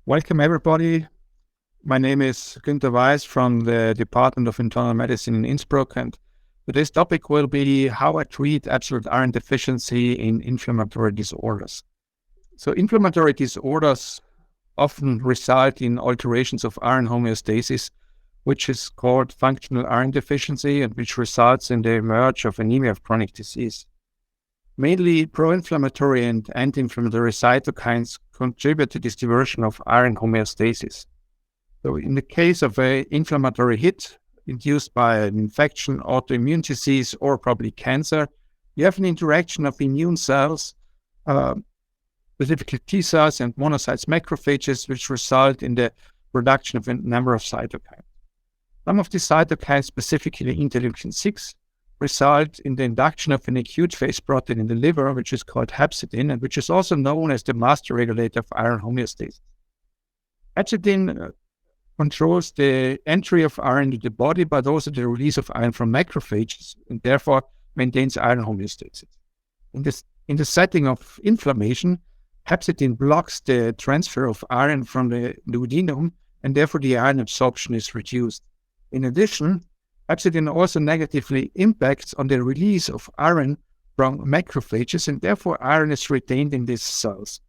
Welcome, everybody. My name is Günter Weiss from the Department of Internal Medicine in Innsbruck, and today's topic will be how I treat absolute iron deficiency in inflammatory disorders. So inflammatory disorders often result in alterations of iron homeostasis, which is called functional iron deficiency, and which results in the emergence of anemia of chronic disease. Mainly pro-inflammatory and anti-inflammatory cytokines contribute to this diversion of iron homeostasis. So in the case of an inflammatory hit induced by an infection, autoimmune disease, or probably cancer, you have an interaction of immune cells, specifically T cells and monocytes macrophages, which result in the production of a number of cytokines. Some of these cytokines, specifically interleukin-6, result in the induction of an acute phase protein in the liver, which is called hepcidin, and which is also known as the master regulator of iron homeostasis. Hepcidin controls the entry of iron to the body, but also the release of iron from macrophages, and therefore maintains iron homeostasis. In the setting of inflammation, hepcidin blocks the transfer of iron from the duodenum, and therefore the iron absorption is reduced. In addition, hepcidin also negatively impacts on the release of iron from macrophages, and therefore iron is retained in these cells.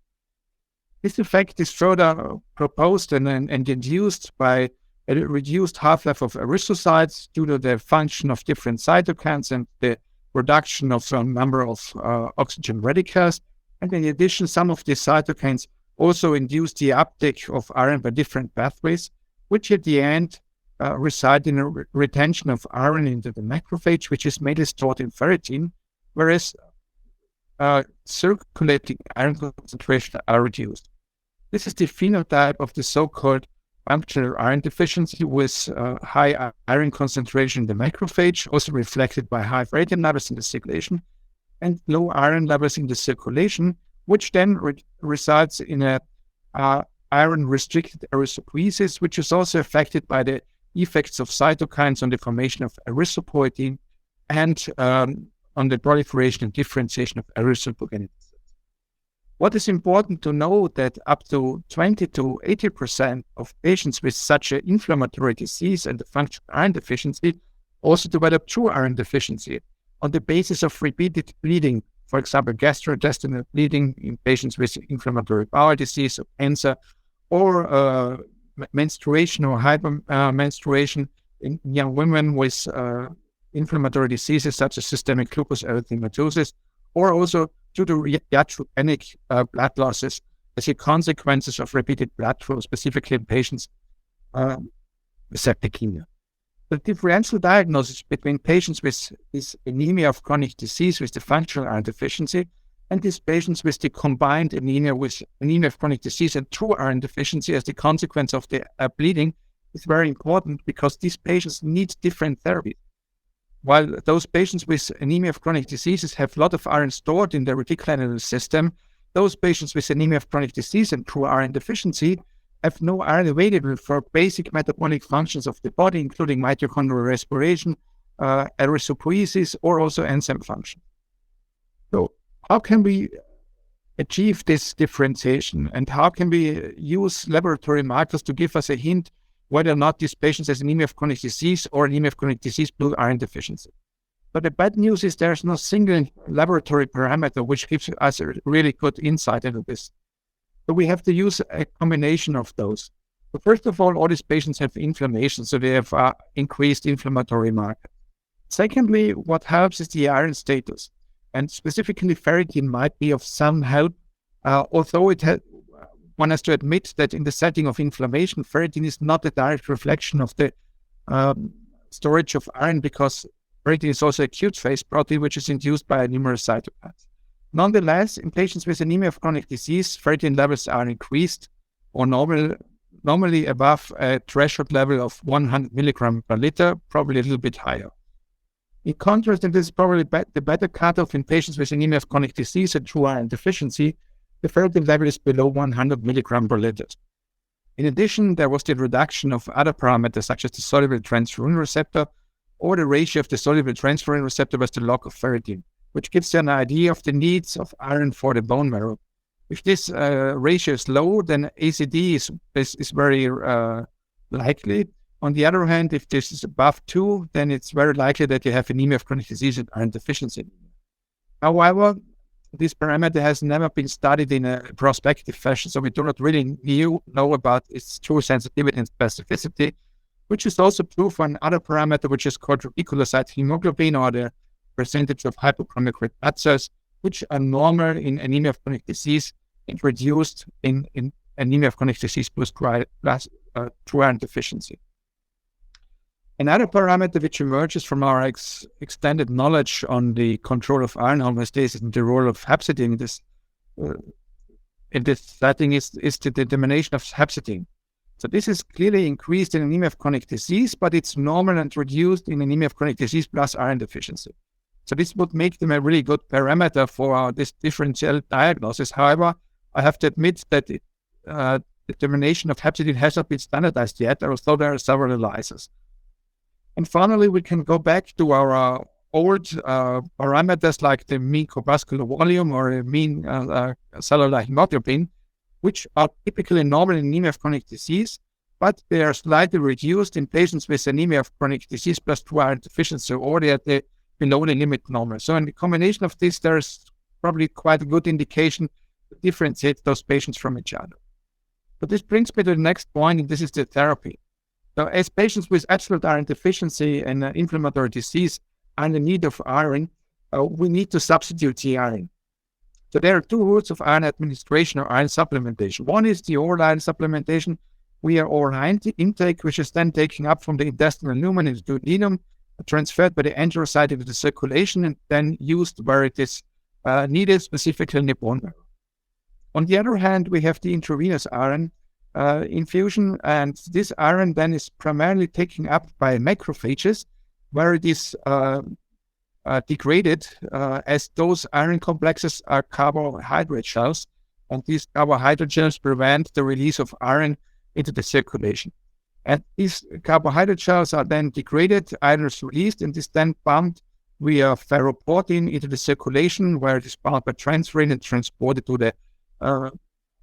This effect is further proposed and induced by a reduced half-life of erythrocytes due to the function of different cytokines and the production of a number of oxygen radicals. And in addition, some of these cytokines also induce the uptake of iron by different pathways, which at the end result in a retention of iron into the macrophage, which is mainly stored in ferritin, whereas circulating iron concentration are reduced. This is the phenotype of the so-called functional iron deficiency, with high iron concentration in the macrophage, also reflected by high ferritin levels in the circulation, and low iron levels in the circulation, which then results in a iron-restricted erythropoiesis, which is also affected by the effects of cytokines on the formation of erythropoietin and on the proliferation and differentiation of erythropoietin. What is important to know that up to 20 to 80% of patients with such an inflammatory disease and the functional iron deficiency also develop true iron deficiency on the basis of repeated bleeding, for example, gastrointestinal bleeding in patients with inflammatory bowel disease or cancer, or menstruation or hypermenstruation in young women with inflammatory diseases such as systemic lupus erythematosus, or also due to iatrogenic blood losses as the consequences of repeated blood flow, specifically in patients with septicemia. The differential diagnosis between patients with this anemia of chronic disease with the functional iron deficiency and these patients with the combined anemia of chronic disease and true iron deficiency as the consequence of the bleeding is very important, because these patients need different therapies. While those patients with anemia of chronic diseases have a lot of iron stored in the reticuloendothelial system, those patients with anemia of chronic disease and true iron deficiency have no iron available for basic metabolic functions of the body, including mitochondrial respiration, erythropoiesis, or also enzyme function. So how can we achieve this differentiation, and how can we use laboratory markers to give us a hint whether or not these patients have anemia of chronic disease or anemia of chronic disease plus iron deficiency? But the bad news is there's no single laboratory parameter which gives us a really good insight into this. So we have to use a combination of those. So first of all these patients have inflammation, so they have increased inflammatory marker. Secondly, what helps is the iron status. And specifically, ferritin might be of some help, although one has to admit that in the setting of inflammation, ferritin is not a direct reflection of the storage of iron, because ferritin is also acute phase protein, which is induced by numerous cytokines. Nonetheless, in patients with anemia of chronic disease, ferritin levels are increased or normally above a threshold level of 100 milligram per liter, probably a little bit higher. In contrast, and this is probably the better cutoff in patients with anemia of chronic disease and true iron deficiency, the ferritin level is below 100 milligram per liter. In addition, there was the reduction of other parameters such as the soluble transferrin receptor or the ratio of the soluble transferrin receptor with the log of ferritin, which gives you an idea of the needs of iron for the bone marrow. If this ratio is low, then ACD is very likely. On the other hand, if this is above 2, then it's very likely that you have anemia of chronic disease and iron deficiency. However, this parameter has never been studied in a prospective fashion, so we do not really know about its true sensitivity and specificity, which is also true for another parameter, which is called reticulocyte hemoglobin, or the percentage of hypochromic red blood cells, which are normal in anemia of chronic disease and reduced in anemia of chronic disease plus true iron deficiency. Another parameter which emerges from our extended knowledge on the control of iron homeostasis and the role of hepcidin in this setting is the determination of hepcidin. So this is clearly increased in anemia of chronic disease, but it's normal and reduced in anemia of chronic disease plus iron deficiency. So this would make them a really good parameter for this differential diagnosis. However, I have to admit that determination of hepcidin has not been standardized yet, although there are several analyses. And finally, we can go back to our old parameters like the mean corpuscular volume or mean cellular hemoglobin, which are typically normal in anemia of chronic disease, but they are slightly reduced in patients with anemia of chronic disease plus true iron deficiency, or they are below the limit normal. So in the combination of this, there's probably quite a good indication to differentiate those patients from each other. But this brings me to the next point, and this is the therapy. So as patients with absolute iron deficiency and inflammatory disease are in need of iron, we need to substitute the iron. So there are two routes of iron administration or iron supplementation. One is the oral iron supplementation via oral iron intake, which is then taken up from the intestinal lumen into the duodenum, transferred by the enterocyte into the circulation, and then used where it is needed, specifically in the bone marrow. On the other hand, we have the intravenous iron infusion, and this iron then is primarily taken up by macrophages, where it is degraded as those iron complexes are carbohydrate shells, and these carbohydrate shells prevent the release of iron into the circulation. And these carbohydrate shells are then degraded, iron is released, and is then pumped via ferroportin into the circulation, where it is bound by transferrin and transported to the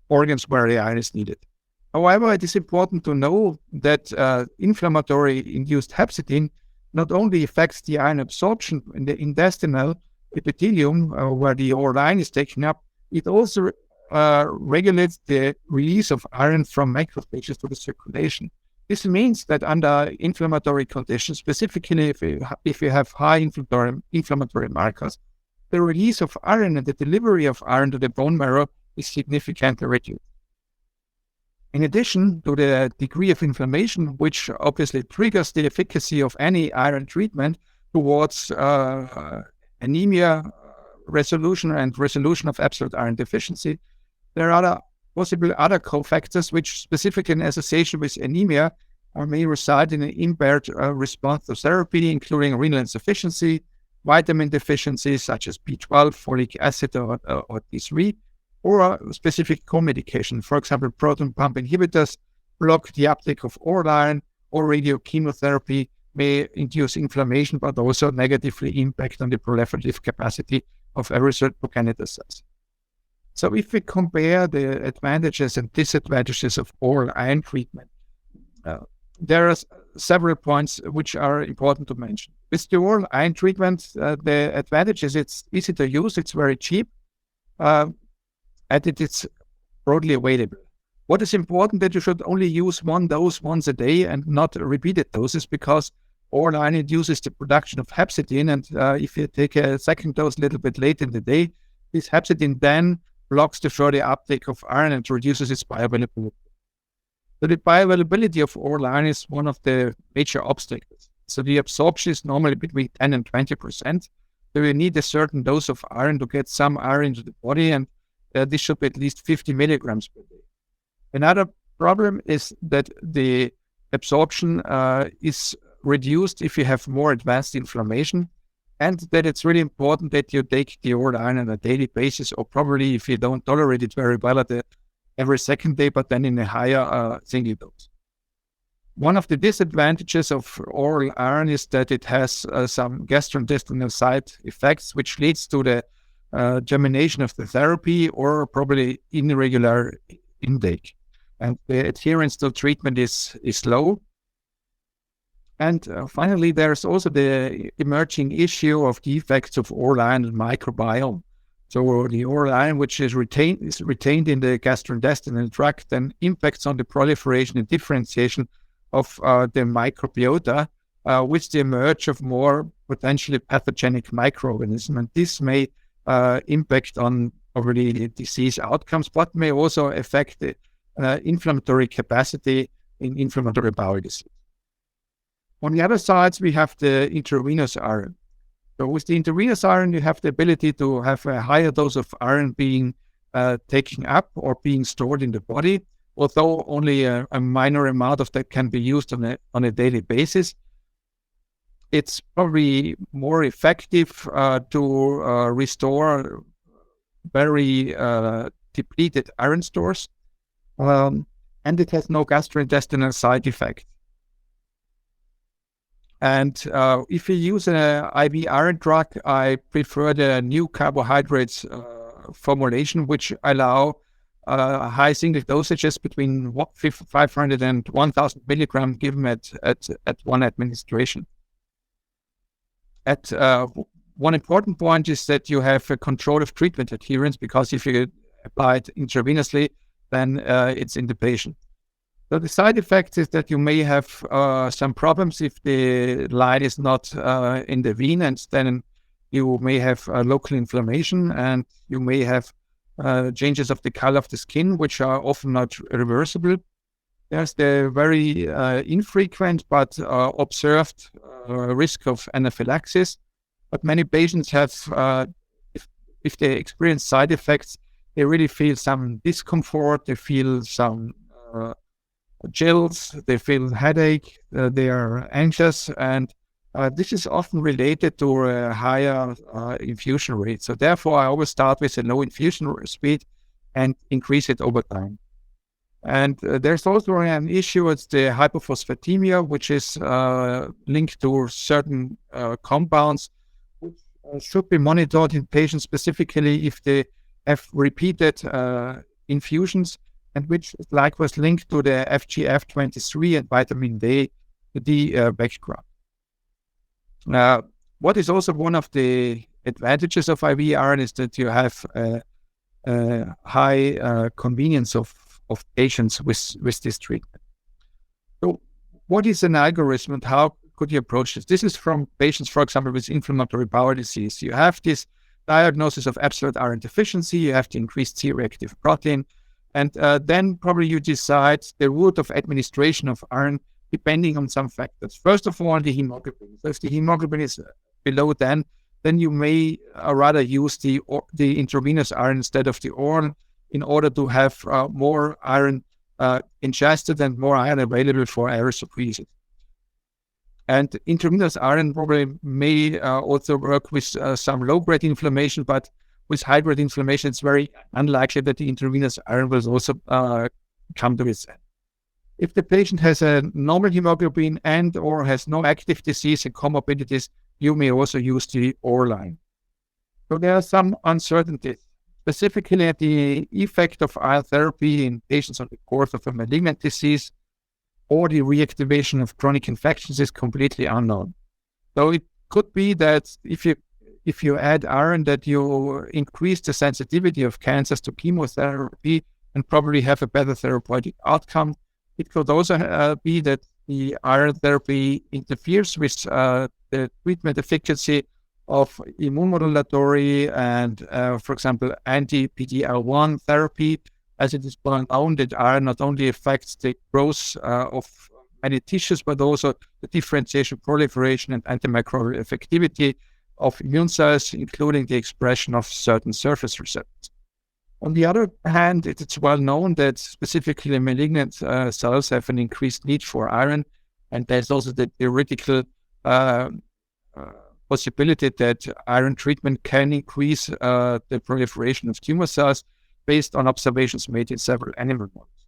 organs where the iron is needed. However, it is important to know that inflammatory-induced hepcidin not only affects the iron absorption in the intestinal epithelium, where the oral iron is taken up, it also regulates the release of iron from macrophages to the circulation. This means that under inflammatory conditions, specifically if you have high inflammatory markers, the release of iron and the delivery of iron to the bone marrow is significantly reduced. In addition to the degree of inflammation, which obviously triggers the efficacy of any iron treatment towards anemia resolution and resolution of absolute iron deficiency, there are possibly other cofactors which, specifically in association with anemia, may result in an impaired response to therapy, including renal insufficiency, vitamin deficiencies such as B12, folic acid, or D3, or specific co-medication. For example, proton pump inhibitors block the uptake of oral iron, or radiochemotherapy may induce inflammation, but also negatively impact on the proliferative capacity of erythroid progenitor cells. So if we compare the advantages and disadvantages of oral iron treatment, there are several points which are important to mention. With the oral iron treatment, the advantage is it's easy to use, it's very cheap, and it's broadly available. What is important that you should only use one dose once a day and not repeated doses, because oral iron induces the production of hepcidin, and if you take a second dose a little bit late in the day, this hepcidin then blocks the further uptake of iron and reduces its bioavailability. So the bioavailability of oral iron is one of the major obstacles. So the absorption is normally between 10 and 20%. So you need a certain dose of iron to get some iron into the body, and this should be at least 50 milligrams per day. Another problem is that the absorption is reduced if you have more advanced inflammation, and that it's really important that you take the oral iron on a daily basis, or probably if you don't tolerate it very well every second day, but then in a higher single dose. One of the disadvantages of oral iron is that it has some gastrointestinal side effects, which leads to the germination of the therapy or probably irregular intake. And the adherence to treatment is low. And finally, there's also the emerging issue of the effects of oral iron and microbiome. So the oral iron, which is retained in the gastrointestinal tract, then impacts on the proliferation and differentiation of the microbiota, with the emerge of more potentially pathogenic microorganisms. And this may impact on already disease outcomes, but may also affect the inflammatory capacity in inflammatory bowel disease. On the other side, we have the intravenous iron. So with the intravenous iron, you have the ability to have a higher dose of iron being taken up or being stored in the body, although only a minor amount of that can be used on a daily basis. It's probably more effective to restore very depleted iron stores, and it has no gastrointestinal side effect. And if you use an IV iron drug, I prefer the new carbohydrates formulation, which allow high single dosages between 500 and 1,000 milligrams given at one administration. One important point is that you have a control of treatment adherence, because if you apply it intravenously, then it's in the patient. So the side effect is that you may have some problems if the line is not in the vein, and then you may have local inflammation, and you may have changes of the color of the skin, which are often not reversible. There's the very infrequent but observed risk of anaphylaxis. But many patients have, if they experience side effects, they really feel some discomfort, they feel some chills, they feel headache, they are anxious, and this is often related to a higher infusion rate. So therefore, I always start with a low infusion speed and increase it over time. And there's also an issue, it's the hypophosphatemia, which is linked to certain compounds, which should be monitored in patients, specifically if they have repeated infusions, and which likewise linked to the FGF23 and vitamin D background. What is also one of the advantages of IV iron is that you have a high convenience of patients with this treatment. So what is an algorithm and how could you approach this? This is from patients, for example, with inflammatory bowel disease. You have this diagnosis of absolute iron deficiency, you have the increased C-reactive protein, and then probably you decide the route of administration of iron depending on some factors. First of all, the hemoglobin. So if the hemoglobin is below 10, then you may rather use the intravenous iron instead of the oral in order to have more iron ingested and more iron available for erythropoiesis. And intravenous iron probably may also work with some low-grade inflammation, but with high-grade inflammation, it's very unlikely that the intravenous iron will also come to its end. If the patient has a normal hemoglobin and or has no active disease and comorbidities, you may also use the oral iron. So there are some uncertainties. Specifically, the effect of iron therapy in patients on the course of a malignant disease or the reactivation of chronic infections is completely unknown. So it could be that if you add iron, that you increase the sensitivity of cancers to chemotherapy and probably have a better therapeutic outcome. It could also be that the iron therapy interferes with the treatment efficacy of immunomodulatory and, for example, anti-PD-L1 therapy, as it is well known that iron not only affects the growth of many tissues, but also the differentiation, proliferation, and antimicrobial effectivity of immune cells, including the expression of certain surface receptors. On the other hand, it's well known that specifically malignant cells have an increased need for iron, and there's also the theoretical possibility that iron treatment can increase the proliferation of tumor cells based on observations made in several animal models.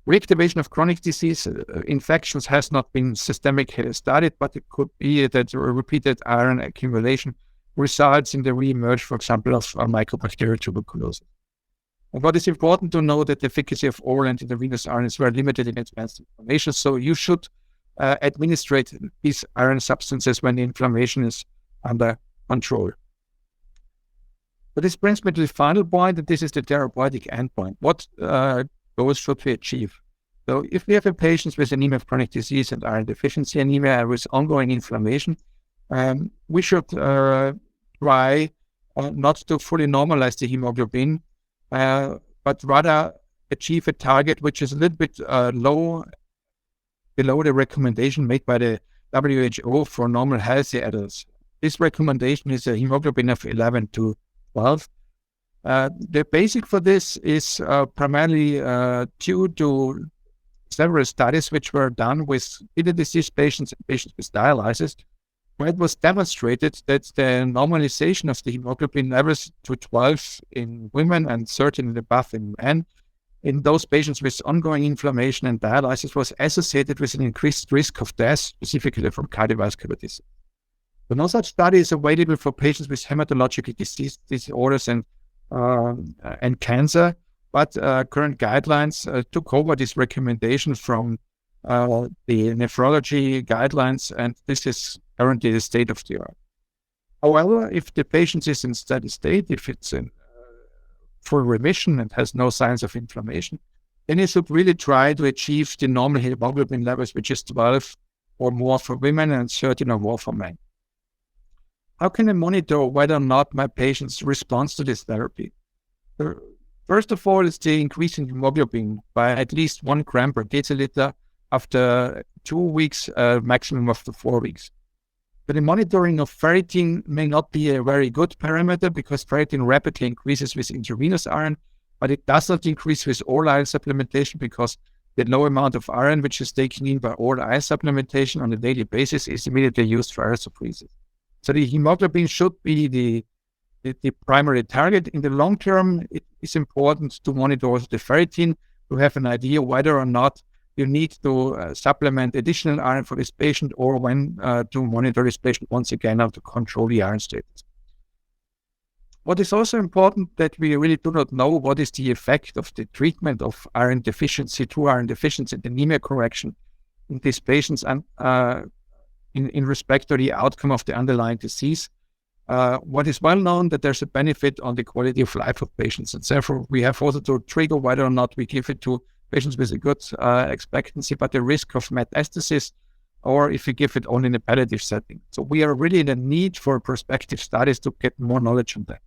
Reactivation of chronic disease infections has not been systemically studied, but it could be that repeated iron accumulation results in the re-emerge, for example, of mycobacterial tuberculosis. And what is important to know that the efficacy of oral and intravenous iron is very limited in advanced inflammation. So you should administrate these iron substances when the inflammation is under control. But this brings me to the final point, and this is the therapeutic endpoint. What goals should we achieve? So if we have a patient with anemia of chronic disease and iron deficiency anemia with ongoing inflammation, we should try not to fully normalize the hemoglobin, but rather achieve a target which is a little bit low, below the recommendation made by the WHO for normal healthy adults. This recommendation is a hemoglobin of 11 to 12. The basic for this is primarily due to several studies which were done with kidney disease patients and patients with dialysis, where it was demonstrated that the normalization of the hemoglobin levels to 12 in women and 13 and above in men, in those patients with ongoing inflammation and dialysis, was associated with an increased risk of death, specifically from cardiovascular disease. So no such study is available for patients with hematological disease disorders and cancer, but current guidelines took over this recommendation from the nephrology guidelines, and this is currently the state of the art. However, if the patient is in steady state, if it's in full remission and has no signs of inflammation, then you should really try to achieve the normal hemoglobin levels, which is 12 or more for women and 13 or more for men. How can I monitor whether or not my patients respond to this therapy? First of all, it's the increase in hemoglobin by at least 1 gram per deciliter after 2 weeks, maximum of 4 weeks. But the monitoring of ferritin may not be a very good parameter because ferritin rapidly increases with intravenous iron, but it does not increase with oral iron supplementation because the low amount of iron which is taken in by oral iron supplementation on a daily basis is immediately used for erythropoiesis. So the hemoglobin should be the primary target. In the long term, it is important to monitor also the ferritin to have an idea whether or not you need to supplement additional iron for this patient, or when to monitor this patient once again how to control the iron status. What is also important that we really do not know what is the effect of the treatment of iron deficiency, true iron deficiency and anemia correction in these patients and in respect to the outcome of the underlying disease. What is well known that there's a benefit on the quality of life of patients, and therefore we have also to trigger whether or not we give it to patients with a good expectancy, but the risk of metastasis, or if we give it only in a palliative setting. So we are really in the need for prospective studies to get more knowledge on that.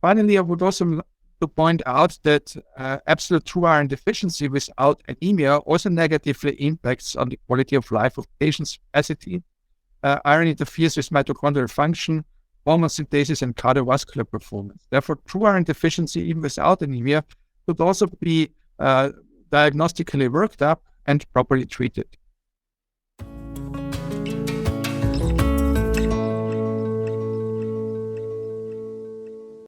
Finally, I would also like to point out that absolute true iron deficiency without anemia also negatively impacts on the quality of life of patients' capacity. Iron interferes with mitochondrial function, hormone synthesis, and cardiovascular performance. Therefore, true iron deficiency, even without anemia, should also be diagnostically worked up and properly treated.